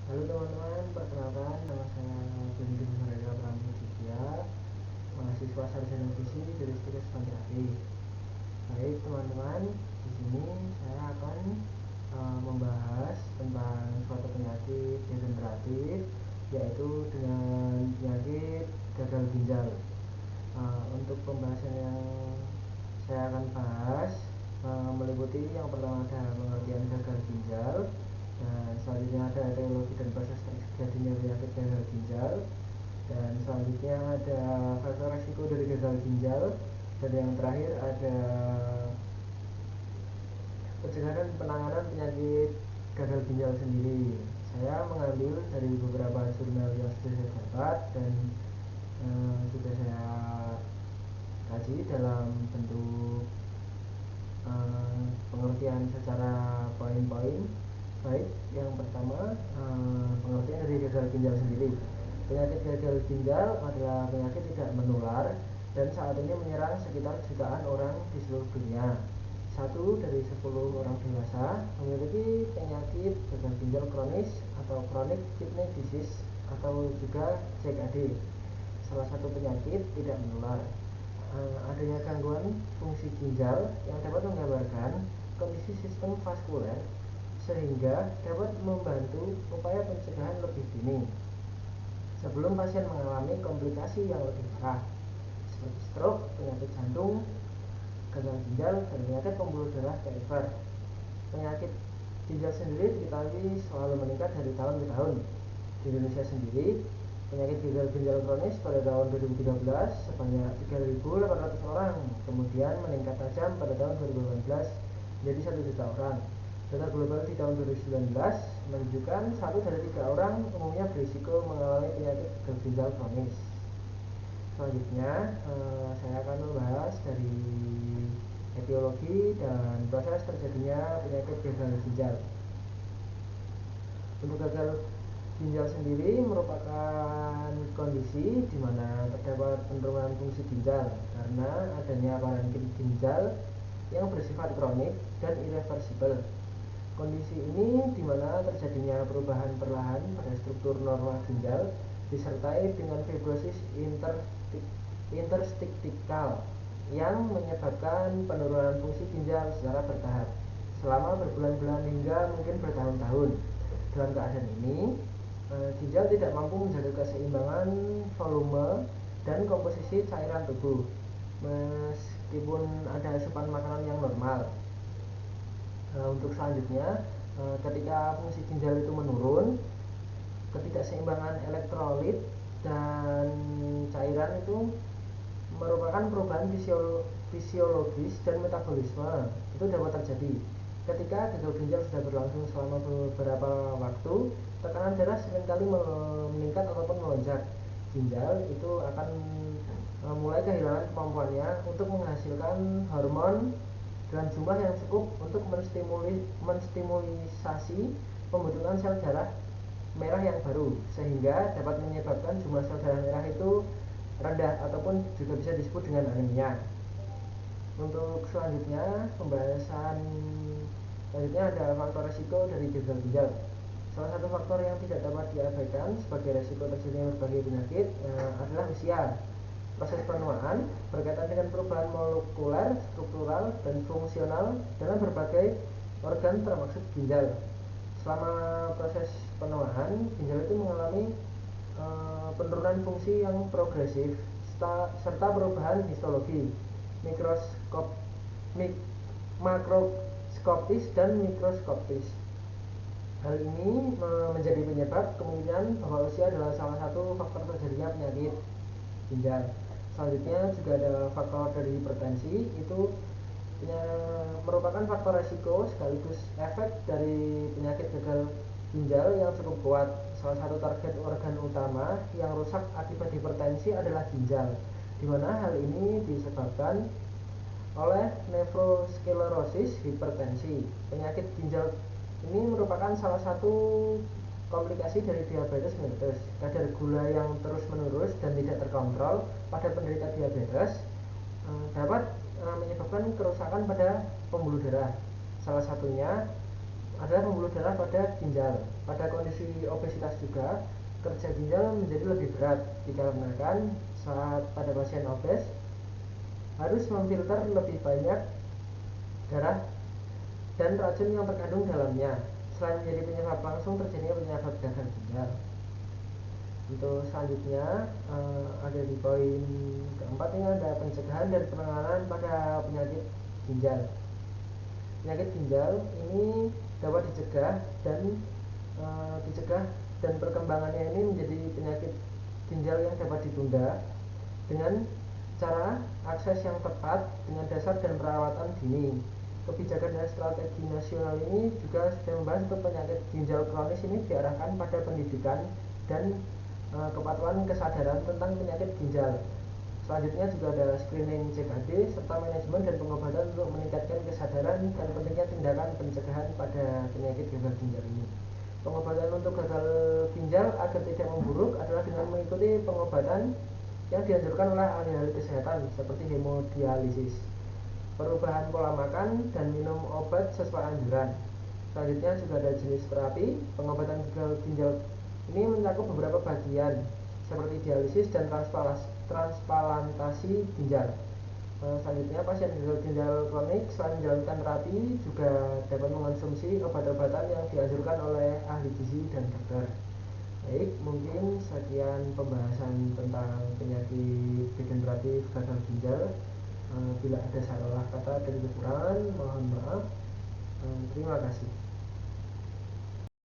Halo teman-teman, perkenalkan nama saya Bendi Nurega Pramuditya, mahasiswa sarjana gizi dari Stikes Banjarmasin. Baik teman-teman, di sini saya akan membahas tentang suatu penyakit degeneratif, yaitu dengan penyakit gagal ginjal. Untuk pembahasan yang saya akan bahas meliputi yang pertama ada pengertian gagal ginjal, dan selanjutnya ada etiologi dan proses terjadinya penyakit gagal ginjal, dan selanjutnya ada faktor resiko dari gagal ginjal, dan yang terakhir ada pencegahan dan penanganan penyakit gagal ginjal sendiri. Saya mengambil dari beberapa jurnal yang sudah saya dapat dan sudah saya kaji dalam bentuk pengertian secara poin-poin. Baik, yang pertama pengertian dari gagal ginjal sendiri. Penyakit gagal ginjal adalah penyakit tidak menular dan saat ini menyerang sekitar jutaan orang di seluruh dunia. 1 dari 10 orang dewasa memiliki penyakit gagal ginjal kronis atau chronic kidney disease atau juga CKD. Salah satu penyakit tidak menular. Adanya gangguan fungsi ginjal yang dapat menggambarkan kondisi sistem vaskuler sehingga dapat membantu upaya pencegahan lebih dini sebelum pasien mengalami komplikasi yang lebih parah seperti stroke, penyakit jantung, gagal ginjal, dan penyakit pembuluh darah perifer. Penyakit ginjal sendiri diketahui selalu meningkat dari tahun ke tahun. Di Indonesia sendiri, penyakit gagal ginjal kronis pada tahun 2013 sebanyak 3.800 orang, kemudian meningkat tajam pada tahun 2018 menjadi 1 juta orang. Data global di tahun 2019 menunjukkan 1 dari 3 orang umumnya berisiko mengalami penyakit gagal ginjal kronis. Selanjutnya, saya akan membahas dari etiologi dan proses terjadinya penyakit gagal ginjal. Untuk gagal ginjal sendiri merupakan kondisi di mana terdapat penurunan fungsi ginjal karena adanya parenkim ginjal yang bersifat kronik dan irreversibel. Kondisi ini di mana terjadinya perubahan perlahan pada struktur norma ginjal disertai dengan fibrosis interstitial yang menyebabkan penurunan fungsi ginjal secara bertahap selama berbulan-bulan hingga mungkin bertahun-tahun. Dalam keadaan ini, ginjal tidak mampu menjaga keseimbangan volume dan komposisi cairan tubuh meskipun ada asupan makanan yang normal. Untuk selanjutnya, ketika fungsi ginjal itu menurun, ketidakseimbangan elektrolit dan cairan itu merupakan perubahan fisiologis dan metabolisme itu dapat terjadi. Ketika gagal ginjal sudah berlangsung selama beberapa waktu, tekanan darah seringkali meningkat ataupun melonjak. Ginjal itu akan mulai kehilangan kemampuannya untuk menghasilkan hormon dengan jumlah yang cukup untuk menstimulisasi pembentukan sel darah merah yang baru, sehingga dapat menyebabkan jumlah sel darah merah itu rendah ataupun juga bisa disebut dengan anemia. Untuk selanjutnya, pembahasan selanjutnya ada faktor resiko dari gagal ginjal. Salah satu faktor yang tidak dapat diabaikan sebagai resiko terjadinya berbagai penyakit adalah usia. Proses penuaan berkaitan dengan perubahan molekuler, struktural, dan fungsional dalam berbagai organ termasuk ginjal. Selama proses penuaan, ginjal itu mengalami penurunan fungsi yang progresif serta perubahan histologi makroskopis dan mikroskopis. Hal ini menjadi penyebab kemungkinan bahwa usia adalah salah satu faktor terjadinya penyakit ginjal. Selanjutnya juga ada faktor dari hipertensi, itu merupakan faktor resiko sekaligus efek dari penyakit gagal ginjal yang cukup kuat. Salah satu target organ utama yang rusak akibat hipertensi adalah ginjal, di mana hal ini disebabkan oleh nefrosklerosis hipertensi. Penyakit ginjal ini merupakan salah satu komplikasi dari diabetes mellitus. Kadar gula yang terus-menerus dan tidak terkontrol pada penderita diabetes dapat menyebabkan kerusakan pada pembuluh darah. Salah satunya adalah pembuluh darah pada ginjal. Pada kondisi obesitas juga, kerja ginjal menjadi lebih berat dikarenakan saat pada pasien obes harus memfilter lebih banyak darah dan racun yang terkandung dalamnya. Selain menjadi penyebab langsung terjadinya penyakit gagal ginjal. Untuk selanjutnya ada di poin keempat, ini ada pencegahan dan penanganan pada penyakit ginjal. Penyakit ginjal ini dapat dicegah dan perkembangannya ini menjadi penyakit ginjal yang dapat ditunda dengan cara akses yang tepat dengan dasar dan perawatan dini. Kebijakan dan strategi nasional ini juga sudah membahas untuk penyakit ginjal kronis ini diarahkan pada pendidikan dan kepatuhan kesadaran tentang penyakit ginjal. Selanjutnya juga ada screening CKD serta manajemen dan pengobatan untuk meningkatkan kesadaran dan pentingnya tindakan pencegahan pada penyakit gagal ginjal ini. Pengobatan untuk gagal ginjal agar tidak memburuk adalah dengan mengikuti pengobatan yang dianjurkan oleh ahli-ahli kesehatan seperti hemodialisis, perubahan pola makan, dan minum obat sesuai anjuran. Selanjutnya juga ada jenis terapi. Pengobatan gagal ginjal ini mencakup beberapa bagian seperti dialisis dan transplantasi ginjal. Selanjutnya pasien gagal ginjal kronik selain menjalankan terapi juga dapat mengonsumsi obat-obatan yang dianjurkan oleh ahli gizi dan dokter. Baik, mungkin sekian pembahasan tentang penyakit degeneratif gagal ginjal. Bila ada salah kata dan kekurangan, mohon maaf. Terima kasih.